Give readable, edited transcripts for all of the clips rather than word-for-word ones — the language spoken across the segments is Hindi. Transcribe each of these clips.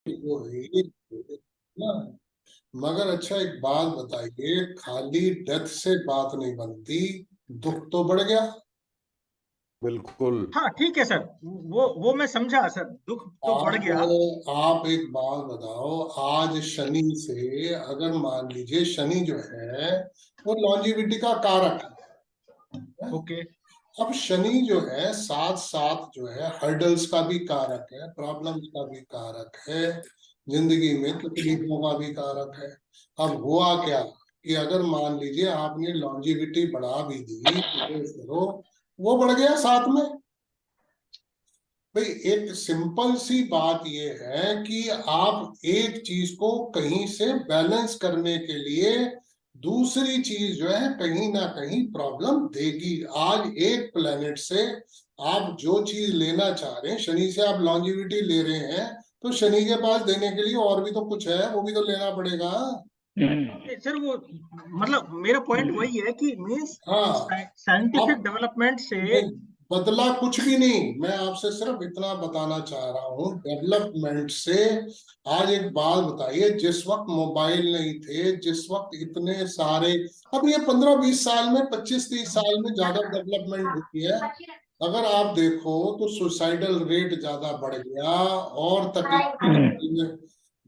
वो एक ना, मगर अच्छा एक बात बताइए, खाली डेथ से बात नहीं बनती, दुख तो बढ़ गया। बिल्कुल। हाँ ठीक है सर, वो मैं समझा सर, दुख तो बढ़ गया। आप एक बात बताओ, आज शनि से अगर मान लीजिए शनि जो है वो लॉन्जिविटी का कारक है। ओके। अब शनि जो है साथ साथ जो है हर्डल्स का भी कारक है, प्रॉब्लम्स का भी कारक है, जिंदगी में तकलीफों का भी कारक है। अब हुआ क्या कि अगर मान लीजिए आपने लॉन्जिविटी बढ़ा भी दी, suppose करो वो बढ़ गया साथ में। भाई एक सिंपल सी बात ये है कि आप एक चीज को कहीं से बैलेंस करने के लिए दूसरी चीज जो है कहीं ना कहीं प्रॉब्लम देगी। आज एक प्लेनेट से आप जो चीज लेना चाह रहे हैं, शनि से आप लॉन्जिविटी ले रहे हैं, तो शनि के पास देने के लिए और भी तो कुछ है, वो भी तो लेना पड़ेगा। सर वो मतलब मेरा पॉइंट वही है कि मीन्स हाँ। साइंटिफिक अब डेवलपमेंट से। नहीं, बदला कुछ भी नहीं, मैं आपसे सिर्फ इतना बताना चाह रहा हूँ डेवलपमेंट से। आज एक बात बताइए, जिस वक्त मोबाइल नहीं थे, जिस वक्त इतने सारे, अब ये 15-20 साल में, 25-30 साल में ज्यादा डेवलपमेंट हुई है। अगर आप देखो तो सुसाइडल रेट ज्यादा बढ़ गया और तकलीफ,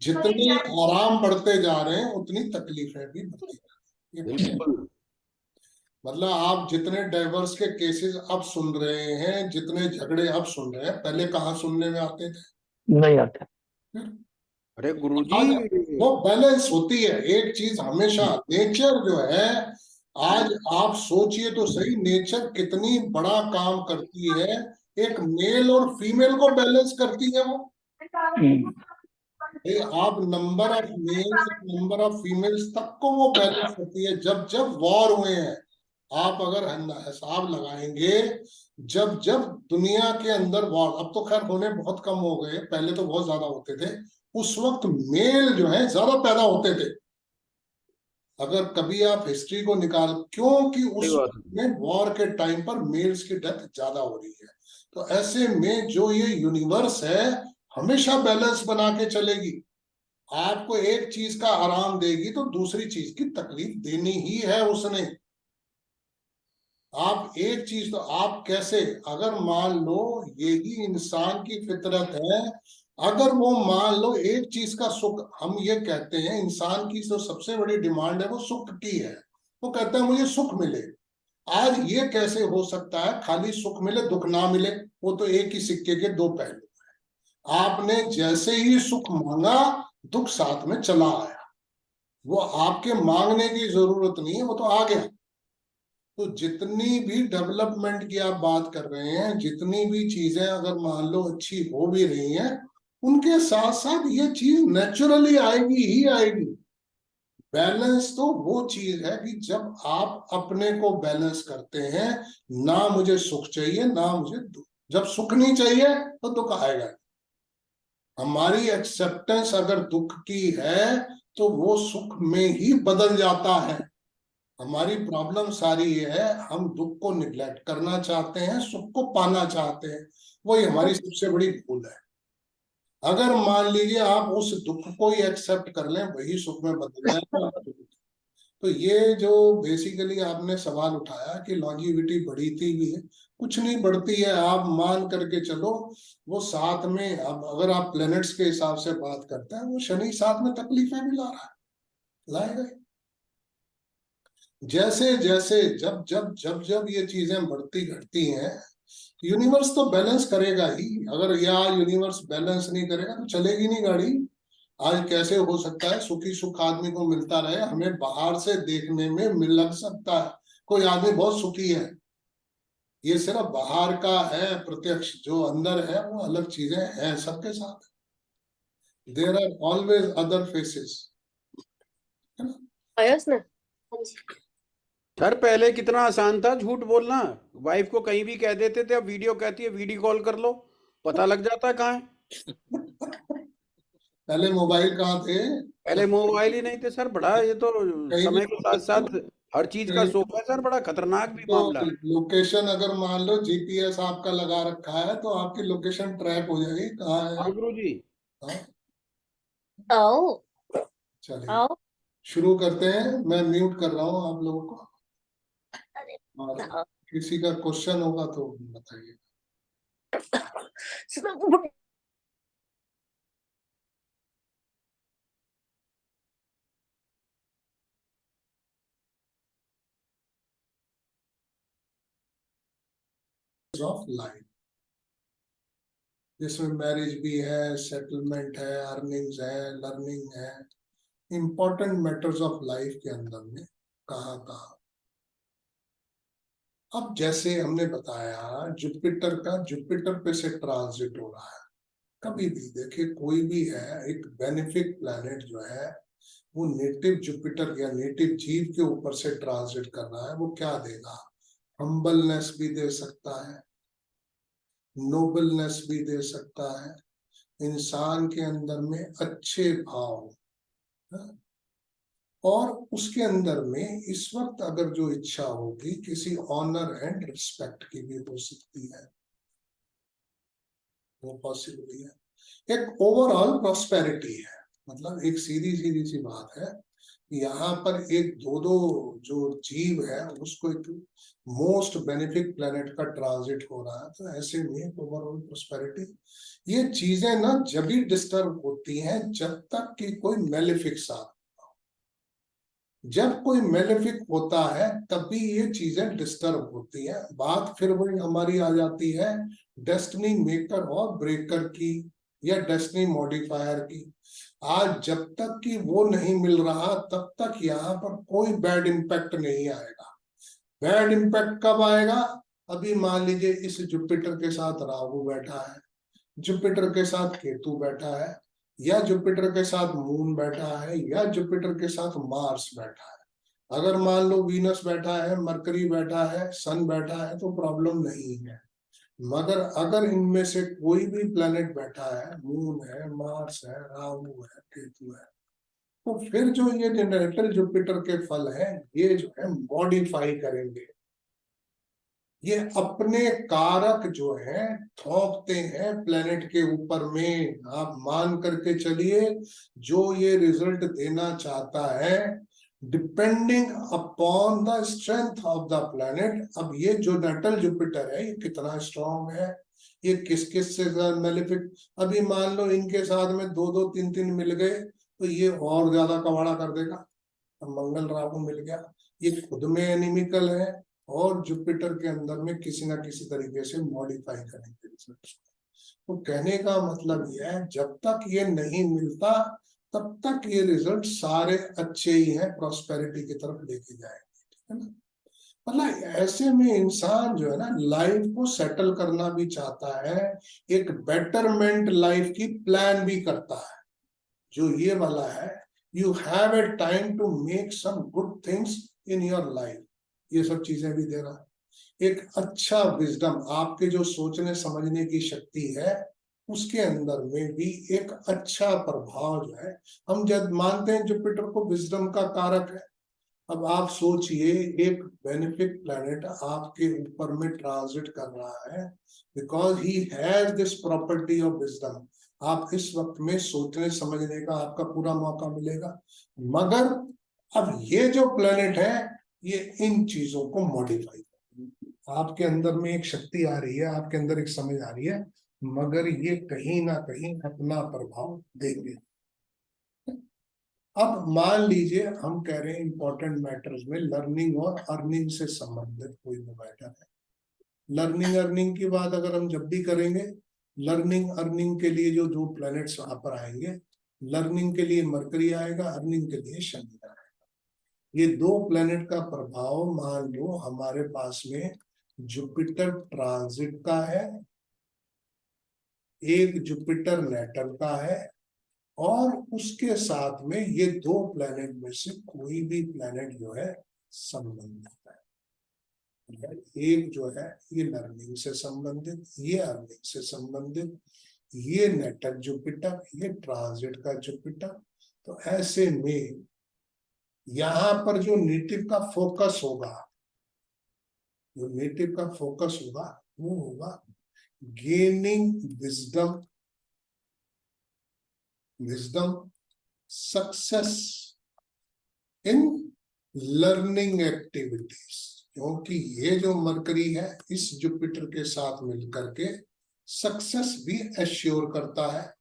जितने आराम बढ़ते जा रहे हैं उतनी तकलीफें भी बढ़ती जा रही हैं। बिल्कुल। मतलब आप जितने डाइवर्स के केसेस अब सुन रहे हैं, जितने झगड़े अब सुन रहे हैं, पहले कहाँ सुनने में आते थे? नहीं आता। अरे गुरुजी। आज वो बैलेंस होती है एक चीज हमेशा, नेचर जो है। आज आप सोचिए तो सही, नेचर कितनी बड़ा काम करती है, एक मेल और फीमेल को बैलेंस करती है वो। आप number of males, number of females तक को वो बैलेंस करती है। जब जब वॉर हुए हैं, आप अगर हिसाब लगाएंगे, जब जब दुनिया के अंदर वॉर, अब तो खैर होने बहुत कम हो गए, पहले तो बहुत ज्यादा होते थे, उस वक्त मेल जो है ज्यादा पैदा होते थे। अगर कभी आप हिस्ट्री को निकाल, क्योंकि सही उस बात वक्त है। में वॉर के टाइम पर मेल्स की डेथ ज्यादा हो रही है। तो ऐसे में जो ये यूनिवर्स है हमेशा बैलेंस बना के चलेगी। आपको एक चीज का आराम देगी तो दूसरी चीज की तकलीफ देनी ही है उसने। आप एक चीज तो आप कैसे, अगर मान लो यही इंसान की फितरत है, अगर वो मान लो एक चीज का सुख, हम ये कहते हैं इंसान की जो सबसे बड़ी डिमांड है वो सुख की है, वो कहता है मुझे सुख मिले। आज ये कैसे हो सकता है खाली सुख मिले दुख ना मिले? वो तो एक ही सिक्के के दो पहलू। आपने जैसे ही सुख मांगा, दुख साथ में चला आया। वो आपके मांगने की जरूरत नहीं है, वो तो आ गया। तो जितनी भी डेवलपमेंट की आप बात कर रहे हैं, जितनी भी चीजें अगर मान लो अच्छी हो भी रही हैं, उनके साथ साथ ये चीज नेचुरली आएगी ही आएगी। बैलेंस तो वो चीज है कि जब आप अपने को बैलेंस करते हैं, ना मुझे सुख चाहिए ना मुझे दुख, जब सुख नहीं चाहिए तो दुख आएगा। हमारी एक्सेप्टेंस अगर दुख की है तो वो सुख में ही बदल जाता है। हमारी प्रॉब्लम सारी ये है, हम दुख को निग्लेक्ट करना चाहते हैं, सुख को पाना चाहते हैं। वही हमारी सबसे बड़ी भूल है। अगर मान लीजिए आप उस दुख को ही एक्सेप्ट कर लें, वही सुख में बदल जाएगा। तो ये जो बेसिकली आपने सवाल उठाया कि लॉन्जिविटी बढ़ती भी है, कुछ नहीं बढ़ती है, आप मान करके चलो। वो साथ में, अब अगर आप प्लैनेट्स के हिसाब से बात करते हैं, वो शनि साथ में तकलीफें भी ला रहा है, लाएगा ही। जैसे जैसे जब जब जब जब ये चीजें बढ़ती घटती हैं, यूनिवर्स तो बैलेंस करेगा ही। अगर यह यूनिवर्स बैलेंस नहीं करेगा तो चलेगी नहीं गाड़ी। आज कैसे हो सकता है सुखी सुख आदमी को मिलता रहे? हमें बाहर से देखने में मिल लग सकता है कोई आदमी बहुत सुखी है, ये सिर्फ बाहर का है प्रत्यक्ष, जो अंदर है वो अलग चीजें हैं सबके साथ। There are always other faces, है ना? आयस ना। हाँ जी। सर पहले कितना आसान था झूठ बोलना। वाइफ को कहीं भी कह देते थे, अब वीडियो कहती है वीडियो कॉल कर लो, पता लग जाता है कहाँ है। पहले मोबाइल कहाँ थे? पहले मोबाइल ही नहीं थे सर। बड़ा ये तो कहीं भी समय के साथ साथ हर चीज का कहीं सोच है सर, बड़ा खतरनाक भी तो मामला है। लोकेशन अगर मान लो जीपीएस आपका लगा रखा है तो आपकी लोकेशन ट्रैक हो जाएगी कहाँ है। हाँ गुरु जी। हाँ? आओ चलिए आओ। शुरू करते हैं। मैं म्यूट कर रहा हूँ आप लोगों को, अरे और बताओ। किसी का क्वेश्चन होगा तो बताइए। सुनो, ऑफ लाइफ, जिसमें मैरिज भी है, सेटलमेंट है, अर्निंग्स है, लर्निंग है, इंपॉर्टेंट मैटर्स ऑफ लाइफ के अंदर में कहाँ कहाँ। अब जैसे हमने बताया जुपिटर पे से ट्रांजिट हो रहा है। कभी भी देखिए कोई भी है, एक बेनिफिक प्लैनेट जो है वो नेटिव जुपिटर या नेटिव जीव के ऊपर से ट्रांजिट कर रहा है, वो क्या देगा? हम्बलनेस भी दे सकता है, नोबलनेस भी दे सकता है, इंसान के अंदर में अच्छे भाव, हाँ? और उसके अंदर में इस वक्त अगर जो इच्छा होगी किसी ऑनर एंड रिस्पेक्ट की भी हो सकती है, वो पॉसिबल है। एक ओवरऑल प्रॉस्पेरिटी है, मतलब एक सीधी सीधी सी बात है, यहाँ पर एक दो दो जो जीव है उसको एक मोस्ट बेनिफिक प्लेनेट का ट्रांजिट हो रहा है, तो ऐसे में ओवरऑल प्रॉस्पेरिटी। ये चीजें ना जब भी डिस्टर्ब होती हैं जब तक कि कोई मेलेफिक साथ, जब कोई मेलेफिक होता है तभी ये चीजें डिस्टर्ब होती है। बात फिर वही हमारी आ जाती है डेस्टिनी मेकर और ब्रेकर की, या डेस्टिनी मॉडिफायर की। आज जब तक कि वो नहीं मिल रहा तब तक यहाँ पर कोई बैड इम्पैक्ट नहीं आएगा। बैड इम्पैक्ट कब आएगा? अभी मान लीजिए इस जुपिटर के साथ राहु बैठा है, जुपिटर के साथ केतु बैठा है, या जुपिटर के साथ मून बैठा है, या जुपिटर के साथ मार्स बैठा है। अगर मान लो वीनस बैठा है, मरकरी बैठा है, सन बैठा है, तो प्रॉब्लम नहीं है। मगर अगर इनमें से कोई भी प्लेनेट बैठा है, मून है, मार्स है, राहु है, केतु है, तो फिर जो ये नेटल जुपिटर के फल हैं ये जो है मॉडिफाई करेंगे। ये अपने कारक जो है थोपते हैं प्लेनेट के ऊपर में। आप मान करके चलिए जो ये रिजल्ट देना चाहता है depending upon the strength of the planet. अब ये जो नेटल जुपिटर है ये कितना स्ट्रांग है, ये किस किस से मेलेफिक। अभी मान लो इनके साथ में दो दो तीन तीन मिल गए तो ये और ज्यादा कबाड़ा कर देगा। मंगल राहु मिल गया, ये खुद में एनिमिकल है और जुपिटर के अंदर में किसी ना किसी तरीके से मॉडिफाई करेंगे रिजल्ट। तो कहने का मतलब यह है जब तक ये नहीं मिलता तब तक ये रिजल्ट सारे अच्छे ही हैं, प्रॉस्पेरिटी की तरफ लेके जाएंगे, ठीक है ना। मतलब ऐसे में इंसान जो है ना लाइफ को सेटल करना भी चाहता है, एक बेटरमेंट लाइफ की प्लान भी करता है। जो ये वाला है, you have a time to make some good things in your life, ये सब चीजें भी दे रहा है। एक अच्छा विजडम, आपके जो सोचने समझने की शक्ति है उसके अंदर में भी एक अच्छा प्रभाव जो है। हम जब मानते हैं जुपिटर को विजडम का कारक है, अब आप सोचिए एक बेनिफिक प्लैनेट आपके ऊपर में ट्रांजिट कर रहा है because he has this property of wisdom. आप इस वक्त में सोचने समझने का आपका पूरा मौका मिलेगा। मगर अब ये जो प्लैनेट है ये इन चीजों को मॉडिफाई, आपके अंदर में एक शक्ति आ रही है, आपके अंदर एक समझ आ रही है, मगर ये कहीं ना कहीं अपना प्रभाव देंगे। अब मान लीजिए हम कह रहे हैं इंपॉर्टेंट मैटर्स में लर्निंग और अर्निंग से संबंधित कोई भी मैटर है। लर्निंग अर्निंग की बात अगर हम जब भी करेंगे, लर्निंग अर्निंग के लिए जो दो प्लैनेट्स वहां पर आएंगे, लर्निंग के लिए मरकरी आएगा, अर्निंग के लिए शनि आएगा। ये दो प्लैनेट का प्रभाव मान लो हमारे पास में जुपिटर ट्रांजिट का है, एक जुपिटर नेटल का है, और उसके साथ में ये दो प्लैनेट में से कोई भी प्लैनेट जो है संबंधित है। एक जो है ये लर्निंग से संबंधित, ये अर्निंग से संबंधित, ये नेटल जुपिटर, ये ट्रांजिट का जुपिटर। तो ऐसे में यहां पर जो नेटिव का फोकस होगा, जो नेटिव का फोकस होगा वो होगा gaining wisdom, wisdom success in learning activities, क्योंकि ये जो मरकरी है इस जुपिटर के साथ मिलकर के सक्सेस भी एश्योर करता है,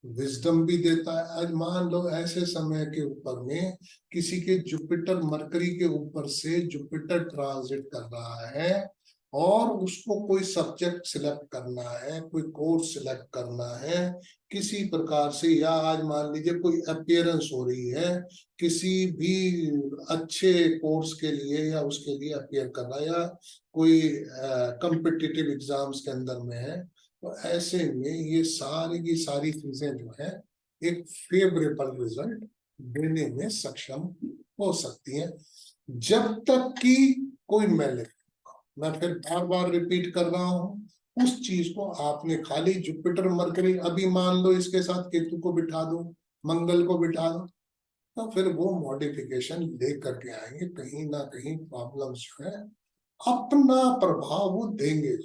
विजडम भी देता है। आज मान लो ऐसे समय के ऊपर में किसी के जुपिटर मरकरी के ऊपर से जुपिटर ट्रांजिट कर रहा है और उसको कोई सब्जेक्ट सिलेक्ट करना है, कोई कोर्स सिलेक्ट करना है किसी प्रकार से, या आज मान लीजिए कोई अपीयरेंस हो रही है किसी भी अच्छे कोर्स के लिए या उसके लिए अपीयर करना, या कोई कॉम्पिटिटिव एग्जाम्स के अंदर में है, तो ऐसे में ये सारी की सारी चीजें जो है एक फेवरेबल रिजल्ट देने में सक्षम हो सकती हैं, जब तक कि कोई मैलिफ, मैं फिर बार बार रिपीट कर रहा हूं, उस चीज को आपने खाली जुपिटर मरकरी, अभी मान लो इसके साथ केतु को बिठा दो, मंगल को बिठा दो, तो फिर वो मॉडिफिकेशन लेकर के आएंगे, कहीं ना कहीं प्रॉब्लम्स जो है अपना प्रभाव वो देंगे।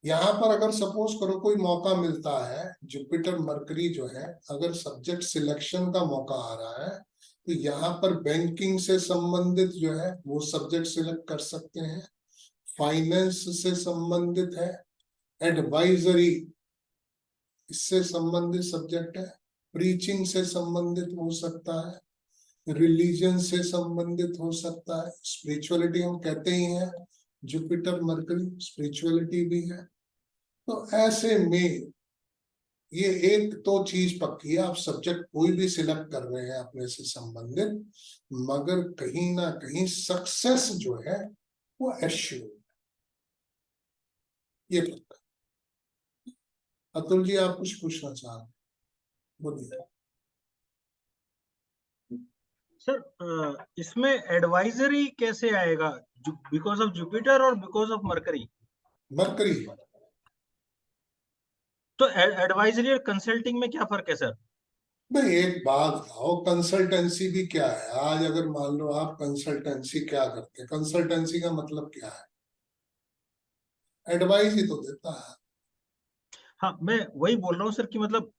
यहाँ पर अगर सपोज करो कोई मौका मिलता है, जुपिटर मरकरी जो है अगर सब्जेक्ट सिलेक्शन का मौका आ रहा है, तो यहाँ पर बैंकिंग से संबंधित जो है वो सब्जेक्ट सिलेक्ट कर सकते हैं, फाइनेंस से संबंधित है, एडवाइजरी इससे संबंधित सब्जेक्ट है, प्रीचिंग से संबंधित हो सकता है, रिलीजन से संबंधित हो सकता है, स्पिरिचुअलिटी हम कहते ही हैं, जुपिटर मरकरी स्पिरिचुअलिटी भी है। तो ऐसे में ये एक तो चीज पक्की है, आप सब्जेक्ट कोई भी सिलेक्ट कर रहे हैं अपने से संबंधित, मगर कहीं ना कहीं सक्सेस जो है वो एश्योर है, ये पक्का। अतुल जी आप कुछ पूछना चाह रहे, बोलिए। सर इसमें एडवाइजरी कैसे आएगा, बिकॉज ऑफ जुपिटर और बिकॉज ऑफ मरकरी? मरकरी, तो एडवाइजरी और कंसल्टिंग में क्या फर्क है सर? भाई एक बात बताओ, कंसल्टेंसी भी क्या है? आज अगर मान लो आप कंसल्टेंसी क्या करते हैं, कंसल्टेंसी का मतलब क्या है? एडवाइस ही तो देता है। हाँ मैं वही बोल रहा हूँ सर कि मतलब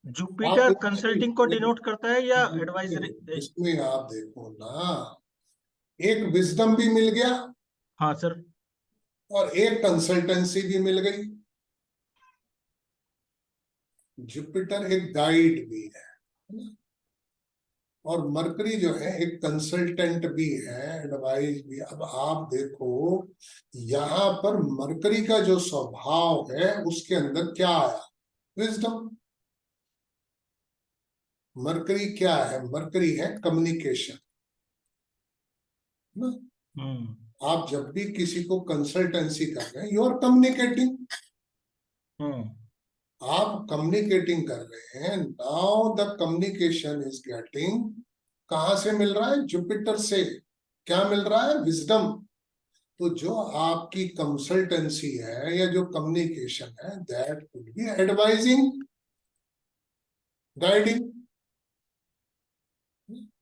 जुपिटर आप कंसल्टिंग को डिनोट करता है या एडवाइजरी? इसमें आप देखो ना, एक विजडम भी मिल गया हाँ सर। और एक कंसल्टेंसी भी मिल गई। जुपिटर एक गाइड भी है और मरकरी जो है एक कंसल्टेंट भी है, एडवाइस भी। अब आप देखो यहाँ पर मरकरी का जो स्वभाव है उसके अंदर क्या आया, विजडम। मरकरी क्या है? मरकरी है कम्युनिकेशन। आप जब भी किसी को कंसल्टेंसी कर रहे हैं, यू आर कम्युनिकेटिंग, आप कम्युनिकेटिंग कर रहे हैं। Now the communication is getting, कहां से मिल रहा है? जुपिटर से। क्या मिल रहा है? विजडम। तो जो आपकी कंसल्टेंसी है या जो कम्युनिकेशन है, that could be advising, guiding.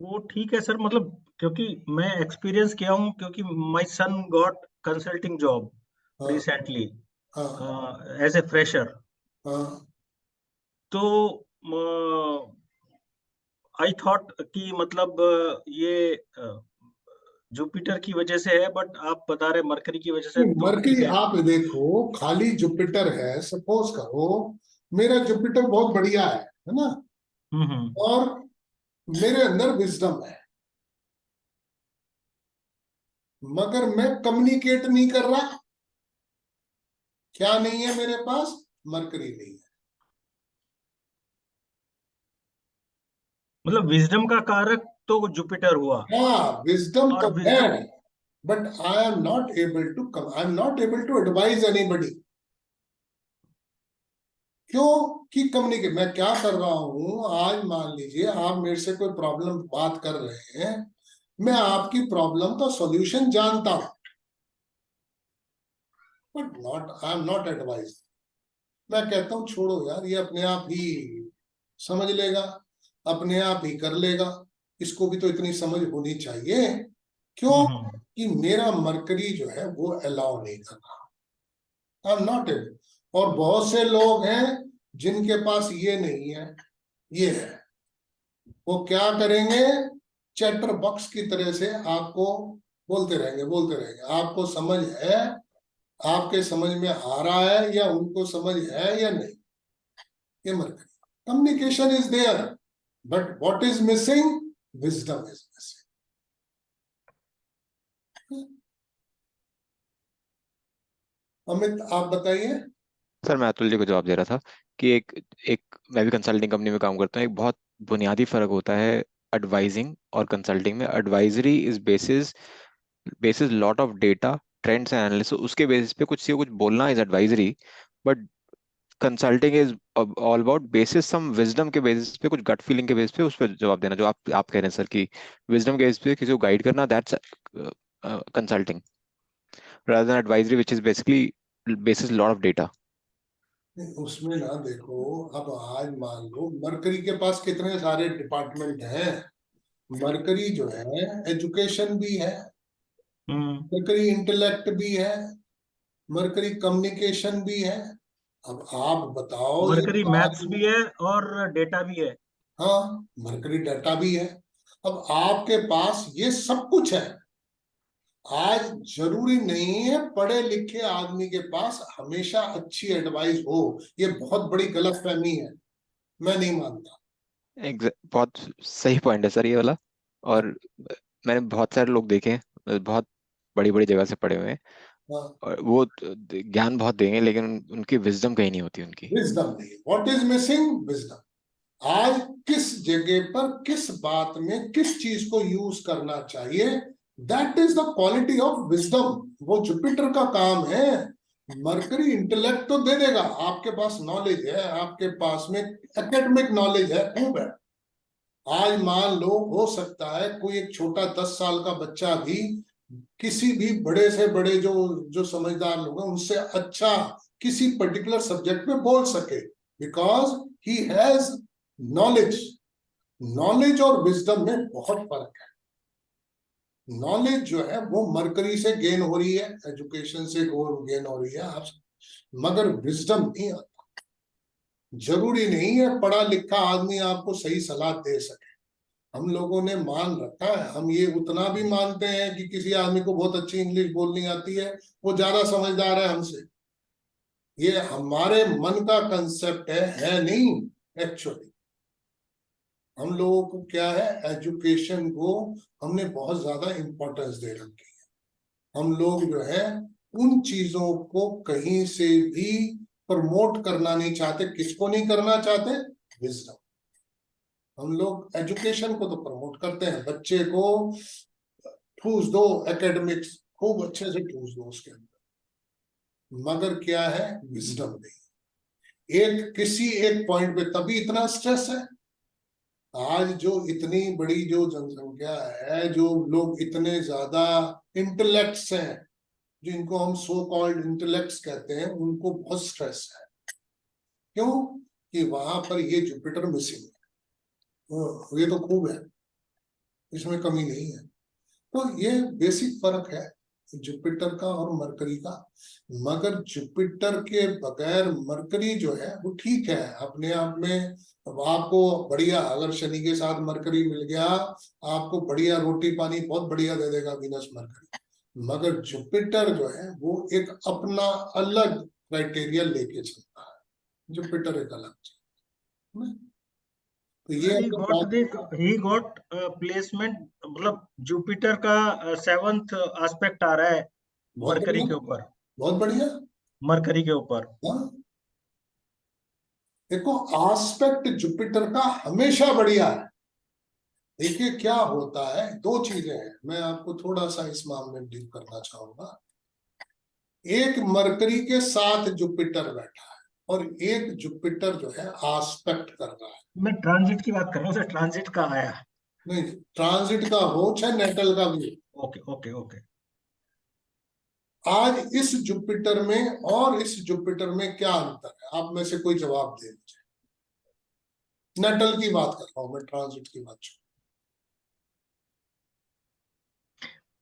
वो ठीक है सर, मतलब क्योंकि मैं एक्सपीरियंस किया हूँ, क्योंकि my son got consulting job recently as a fresher. तो आई थॉट कि मतलब ये जुपिटर की वजह से है, बट आप बता रहे मरकरी की वजह से, तो ठीक मरकरी है। आप देखो खाली जुपिटर है, सपोज करो मेरा जुपिटर बहुत बढ़िया है ना, और मेरे अंदर विजडम है, मगर मैं कम्युनिकेट नहीं कर रहा। क्या नहीं है मेरे पास? मरकरी नहीं है। मतलब विजडम का कारक तो जुपिटर हुआ। हाँ विजडम और तो है, wisdom, but I am not able to advise anybody. क्यों? कि कम्युनिकेट, मैं क्या कर रहा हूं, आज मान लीजिए आप मेरे से कोई प्रॉब्लम बात कर रहे हैं, मैं आपकी प्रॉब्लम का सॉल्यूशन जानता हूं, but I am not advise. मैं कहता हूं छोड़ो यार, ये अपने आप ही समझ लेगा, अपने आप ही कर लेगा, इसको भी तो इतनी समझ होनी चाहिए। क्यों? कि मेरा मरकरी जो है वो अलाउ नहीं कर रहा, आई एम नॉट एबल। और बहुत से लोग हैं जिनके पास ये नहीं है, ये है, वो क्या करेंगे, चैटर बॉक्स की तरह से आपको बोलते रहेंगे। आपको समझ है, आपके समझ में आ रहा है या उनको समझ है या नहीं, ये Mercury. Communication is there, but what is missing, wisdom is missing. Amit आप बताइए। सर मैं अतुल जी को जवाब दे रहा था कि एक एक मैं भी कंसल्टिंग कंपनी में काम करता हूँ। एक बहुत बुनियादी फर्क होता है एडवाइजिंग और कंसल्टिंग में। Advisory is basis basis lot of data trends and analysis, उसके बेसिस पे कुछ से कुछ बोलना is advisory. But consulting is all about basis some wisdom के बेसिस पे, कुछ गट फीलिंग के बेसिस पे उस पर जवाब देना, जो आप कह रहे हैं सर कि विजडम के बेसिस पे किसी को गाइड करना, that's consulting rather than advisory which is basically basis lot of data. उसमें ना देखो, अब आज मान लो मरकरी के पास कितने सारे डिपार्टमेंट हैं। मरकरी जो है एजुकेशन भी है, मरकरी इंटेलेक्ट भी है, मरकरी कम्युनिकेशन भी है। अब आप बताओ, ये मरकरी तो मैथ्स आज, भी है और डेटा भी है। हाँ मरकरी डाटा भी है। अब आपके पास ये सब कुछ है। आज जरूरी नहीं है पढ़े लिखे आदमी के पास हमेशा अच्छी एडवाइस हो, ये बहुत बड़ी गलतफहमी है, मैं नहीं मानता। बहुत सही पॉइंट है सर ये वाला। और मैंने बहुत सारे लोग देखे हैं, बहुत बड़ी बड़ी जगह से पढ़े हुए हैं, हाँ, और वो ज्ञान बहुत देंगे लेकिन उनकी विजडम कहीं नहीं होती उनकी। विजडम नहीं, व्हाट इज मिसिंग, विजडम। आज किस जगह पर किस बात में किस चीज को यूज करना चाहिए, that is the quality of wisdom. वो जुपिटर का काम है। मरकरी इंटेलेक्ट तो दे देगा, आपके पास नॉलेज है, आपके पास में एकेडमिक नॉलेज है, खूब है। आज मान लो हो सकता है कोई एक छोटा 10 साल का बच्चा भी किसी भी बड़े से बड़े जो जो समझदार लोग हैं उनसे अच्छा किसी पर्टिकुलर सब्जेक्ट में बोल सके, because he has knowledge. Knowledge और विजडम में बहुत फर्क है। नॉलेज जो है वो मरकरी से गेन हो रही है, एजुकेशन से गेन हो रही है आप, मगर विजडम नहीं आता। जरूरी नहीं है पढ़ा लिखा आदमी आपको सही सलाह दे सके। हम लोगों ने मान रखा है, हम ये उतना भी मानते हैं कि किसी आदमी को बहुत अच्छी इंग्लिश बोलनी आती है, वो ज्यादा समझदार है हमसे। ये हमारे मन का कंसेप्ट है नहीं। एक्चुअली हम लोगों को क्या है, एजुकेशन को हमने बहुत ज्यादा इंपॉर्टेंस दे रखी है। हम लोग जो है उन चीजों को कहीं से भी प्रमोट करना नहीं चाहते। किसको नहीं करना चाहते, विजडम। हम लोग एजुकेशन को तो प्रमोट करते हैं, बच्चे को ठूस दो, एकेडमिक्स खूब अच्छे से ठूस दो उसके अंदर, मगर क्या है, विजडम नहीं। एक किसी एक पॉइंट पे तभी इतना स्ट्रेस है। आज जो इतनी बड़ी जो जनसंख्या है, जो लोग इतने ज्यादा इंटेलेक्ट्स हैं, जिनको हम सो कॉल्ड इंटेलेक्ट्स कहते हैं, उनको बहुत स्ट्रेस है। क्यों? कि वहां पर ये जुपिटर मिसिंग है। ये तो खूब है, इसमें कमी नहीं है। तो ये बेसिक फर्क है जुपिटर का और मरकरी का। मगर जुपिटर के बगैर मरकरी जो है वो ठीक है अपने आप में। अब आपको बढ़िया, अगर शनि के साथ मरकरी मिल गया, आपको बढ़िया रोटी पानी बहुत बढ़िया दे देगा वीनस मरकरी। मगर जुपिटर जो है वो एक अपना अलग क्राइटेरिया लेके चलता है। जुपिटर एक अलग चीज। तो ये ही गॉट प्लेसमेंट, मतलब जुपिटर का 7th एस्पेक्ट आ रहा है बहुत मरकरी बढ़िया, के ऊपर। बहुत बढ़िया। मरकरी के ऊपर हाँ, देखो एस्पेक्ट जुपिटर का हमेशा बढ़िया है। देखिए क्या होता है, दो चीजें हैं, मैं आपको थोड़ा सा इस मामले में डील करना चाहूंगा। एक मरकरी के साथ जुपिटर बैठा है और एक जुपिटर जो है एस्पेक्ट कर रहा है। मैं ट्रांजिट की बात कर रहा हूँ सर, ट्रांजिट का आया। नहीं, ट्रांजिट का हो चाहे नेटल का भी। Okay okay okay. आज इस जुपिटर में और इस जुपिटर में क्या अंतर है, आप में से कोई जवाब दे दीजिए। नेटल की बात कर रहा हूं मैं, ट्रांजिट की बात छोड़।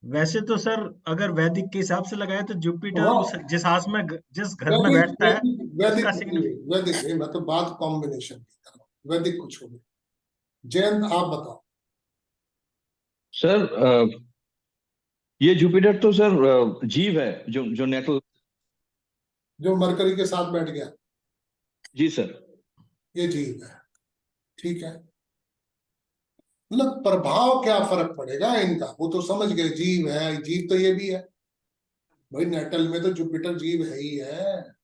वैसे तो सर अगर वैदिक के हिसाब से लगाए तो जुपिटर हाँ, उस जिस घर में वैदिक बैठता है वैदिक वैदिक उसका नहीं, वैदिक नहीं, मैं तो बात कॉम्बिनेशन की कर रहा हूँ, वैदिक कुछ हो गया। जयंत आप बताओ। सर ये जुपिटर तो सर जीव है जो जो नेटल। जो मरकरी के साथ बैठ गया, जी सर। ये जीव है, ठीक है। मतलब प्रभाव क्या फर्क पड़ेगा इनका, वो तो समझ गए, जीव है, जीव तो ये भी है भाई, नेटल में तो जुपिटर जीव है ही है।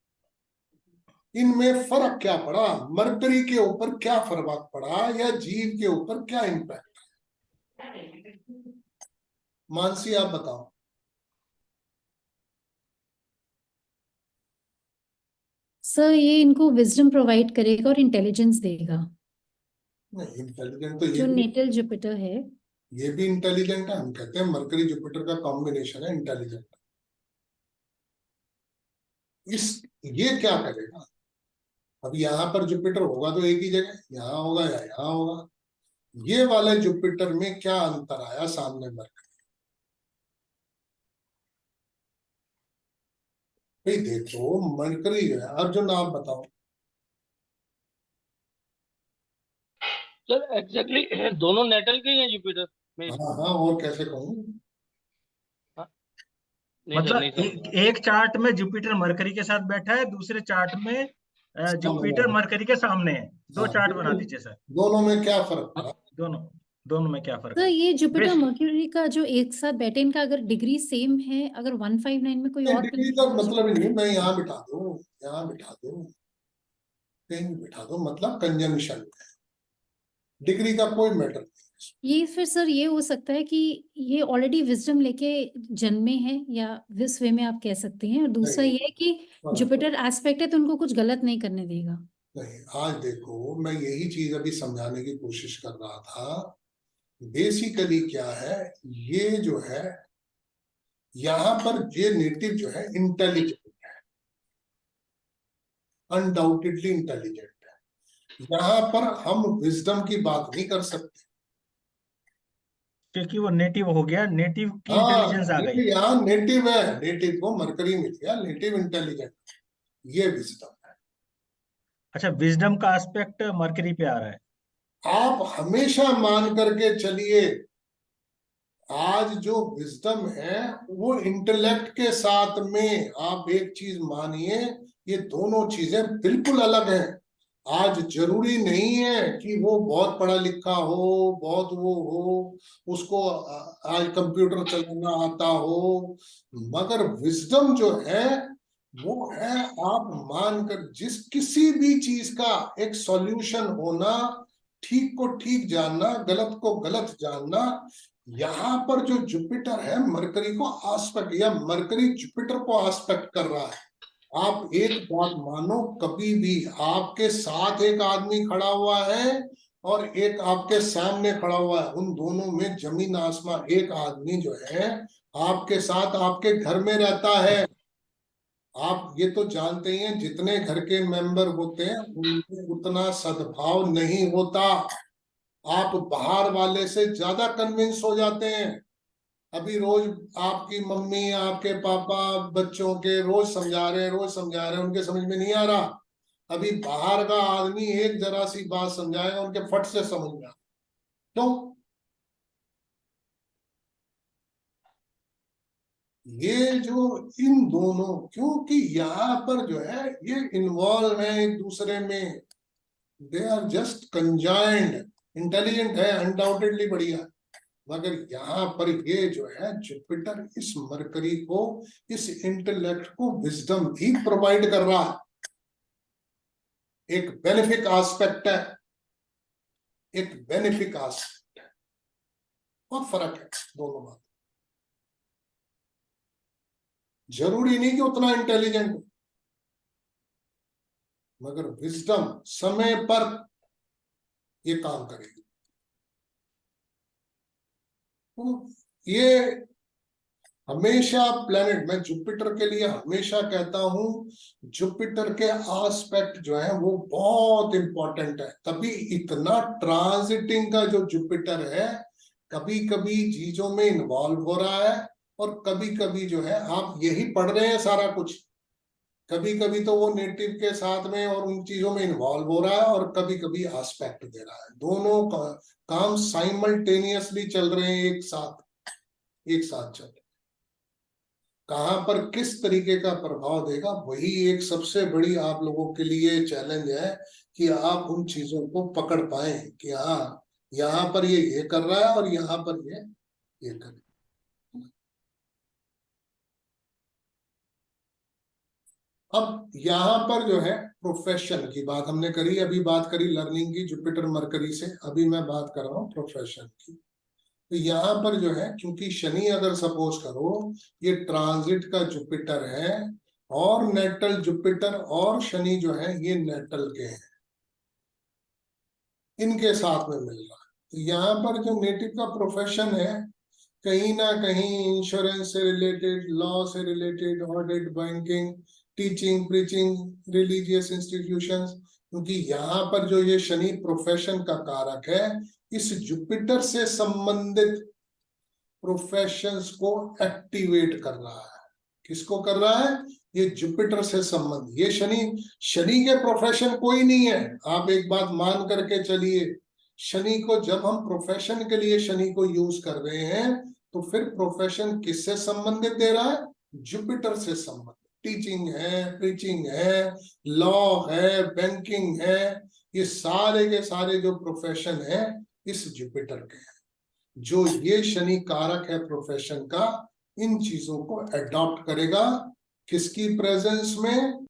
इनमें फर्क क्या पड़ा, मरकरी के ऊपर क्या फर्क पड़ा, या जीव के ऊपर क्या इम्पैक्ट? मानसी आप बताओ। सर ये इनको विजडम प्रोवाइड करेगा और इंटेलिजेंस देगा। नहीं, इंटेलिजेंट तो जो नेटल जुपिटर है, ये भी इंटेलिजेंट है, हम कहते हैं मरकरी जुपिटर का कॉम्बिनेशन है इंटेलिजेंट। इस ये क्या करेगा, अब यहाँ पर जुपिटर होगा तो एक ही जगह, यहाँ होगा या यहाँ होगा। ये वाले जुपिटर में क्या अंतर आया सामने मरकरी? भाई देखो, मरकरी है, अर्जुन आप बताओ। सर एग्जैक्टली दोनों नेटल के ही हैं जुपिटर में। हाँ हाँ, और कैसे कहूँ? नहीं सर, नहीं मतलब समझ। एक चार्ट में जुपिटर मरकरी के साथ बैठा है, दूसरे चार्ट में जुपिटर मरकरी के सामने है। दो हाँ, चार्ट बना दीजिए सर। दोनों में क्या फर्क पड़ा? दोनों दोनों में क्या फर्क सर है? ये जुपिटर बेस्ट मर्क्यूरी का जो एक साथ बैठे, इनका अगर डिग्री सेम है, अगर 159 में कोई और डिग्री का मतलब ही नहीं, मैं यहाँ बिठा दो, यहाँ बिठा दो, कहीं भी बिठा दो, मतलब कंजंक्शन है, डिग्री का कोई मैटर नहीं। ये फिर सर ये हो सकता है कि ये ऑलरेडी विजडम लेके जन्मे हैं, या इस वे में आप कह सकते हैं। और दूसरा नहीं, ये है कि जुपिटर एस्पेक्ट है तो उनको कुछ गलत नहीं करने देगा। नहीं, आज देखो, मैं यही चीज अभी समझाने की कोशिश कर रहा था। बेसिकली क्या है, ये जो है यहाँ पर ये नेटिव जो है इंटेलिजेंट है, अनडाउटेडली इंटेलिजेंट है। यहाँ पर हम विजडम की बात नहीं कर सकते। क्योंकि वो नेटिव हो गया, नेटिव की हाँ, इंटेलिजेंस आ गई। यहाँ नेटिव है, नेटिव को मरकरी मिल गया, नेटिव इंटेलिजेंट, ये विजडम है। अच्छा, विजडम का एस्पेक्ट मरकरी पे आ रहा है। आप हमेशा मान करके चलिए, आज जो विजडम है वो इंटेलेक्ट के साथ में, आप एक चीज मानिए, ये दोनों चीजें बिल्कुल अलग हैं। आज जरूरी नहीं है कि वो बहुत पढ़ा लिखा हो, बहुत वो हो, उसको आज कंप्यूटर चलाना आता हो, मगर विजडम जो है वो है, आप मानकर जिस किसी भी चीज का एक सॉल्यूशन होना, ठीक को ठीक जानना, गलत को गलत जानना। यहाँ पर जो जुपिटर है मरकरी को आस्पेक्ट, या मरकरी जुपिटर को आस्पेक्ट कर रहा है। आप एक बात मानो, कभी भी आपके साथ एक आदमी खड़ा हुआ है और एक आपके सामने खड़ा हुआ है, उन दोनों में जमीन आसमान। एक आदमी जो है आपके साथ आपके घर में रहता है, आप ये तो जानते ही हैं, जितने घर के मेंबर होते हैं उनमें उतना सद्भाव नहीं होता। आप बाहर वाले से ज्यादा कन्विंस हो जाते हैं। अभी रोज आपकी मम्मी, आपके पापा बच्चों के रोज समझा रहे हैं, रोज समझा रहे हैं, उनके समझ में नहीं आ रहा। अभी बाहर का आदमी एक जरा सी बात समझाएगा, उनके फट से समझ में आ। क्यों? ये जो इन दोनों, क्योंकि यहाँ पर जो है ये इन्वॉल्व है एक दूसरे में, दे आर जस्ट कंजाइंड। इंटेलिजेंट है अनडाउटेडली, बढ़िया, मगर यहाँ पर ये जो है जुपिटर इस मरकरी को, इस इंटेलेक्ट को विजडम भी प्रोवाइड कर रहा है। एक बेनिफिक एस्पेक्ट है, एक बेनिफिक एस्पेक्ट है, बहुत फर्क है दोनों बात। जरूरी नहीं कि उतना इंटेलिजेंट हो, मगर विजडम समय पर ये काम करेगी। तो ये हमेशा प्लेनेट, मैं जुपिटर के लिए हमेशा कहता हूं, जुपिटर के एस्पेक्ट जो है वो बहुत इंपॉर्टेंट है। तभी इतना ट्रांजिटिंग का जो जुपिटर है, कभी कभी चीजों में इन्वॉल्व हो रहा है, और कभी कभी जो है आप यही पढ़ रहे हैं सारा कुछ। कभी कभी तो वो नेटिव के साथ में और उन चीजों में इन्वॉल्व हो रहा है, और कभी कभी एस्पेक्ट दे रहा है। दोनों काम साइमल्टेनियसली चल रहे हैं, एक साथ चल रहे हैं। कहां पर किस तरीके का प्रभाव देगा, वही एक सबसे बड़ी आप लोगों के लिए चैलेंज है कि आप उन चीजों को पकड़ पाए कि हाँ, यहाँ पर ये कर रहा है और यहाँ पर ये कर। अब यहाँ पर जो है प्रोफेशन की बात हमने करी, अभी बात करी लर्निंग की जुपिटर मरकरी से, अभी मैं बात कर रहा हूँ प्रोफेशन की। तो यहाँ पर जो है, क्योंकि शनि अगर सपोज करो ये ट्रांजिट का जुपिटर है, और नेटल जुपिटर और शनि जो है ये नेटल के हैं, इनके साथ में मिल रहा है। तो यहाँ पर जो नेटिव का प्रोफेशन है, कहीं ना कहीं इंश्योरेंस से रिलेटेड, लॉ से related, audit, banking, teaching, preaching, religious institutions, क्योंकि यहाँ पर जो ये शनि प्रोफेशन का कारक है, इस जुपिटर से संबंधित प्रोफेशंस को एक्टिवेट कर रहा है। किसको कर रहा है? ये जुपिटर से संबंधित। ये शनि के प्रोफेशन कोई नहीं है। आप एक बात मान करके चलिए, शनि को जब हम प्रोफेशन के लिए शनि को यूज कर रहे हैं, तो फिर प्रोफेशन किससे संबंधित दे रहा है? जुपिटर से संबंधित। टीचिंग है, प्रीचिंग है, लॉ है, बैंकिंग है, ये सारे के सारे जो प्रोफेशन है इस जुपिटर के हैं। जो ये शनि कारक है प्रोफेशन का, इन चीजों को अडॉप्ट करेगा किसकी प्रेजेंस में?